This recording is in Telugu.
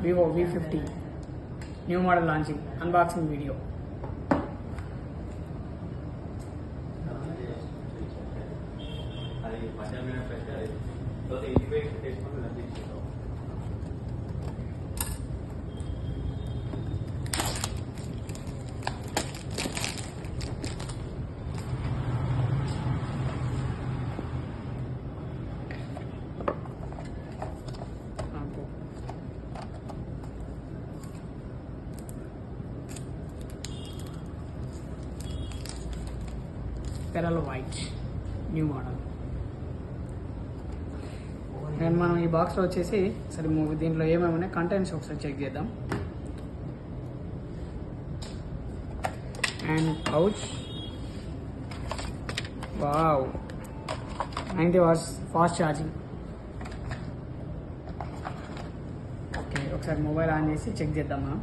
Vivo V50 new model launching unboxing video. Pearl white new model. And మనం ఈ బాక్స్లో వచ్చేసి సరే దీంట్లో ఏమేమి ఉన్నాయి కంటెంట్స్ ఒకసారి చెక్ చేద్దాం. And pouch, wow 90 watts fast charging. Okay, ఒకసారి మొబైల్ ఆన్ చేసి చెక్ చేద్దాం మనం.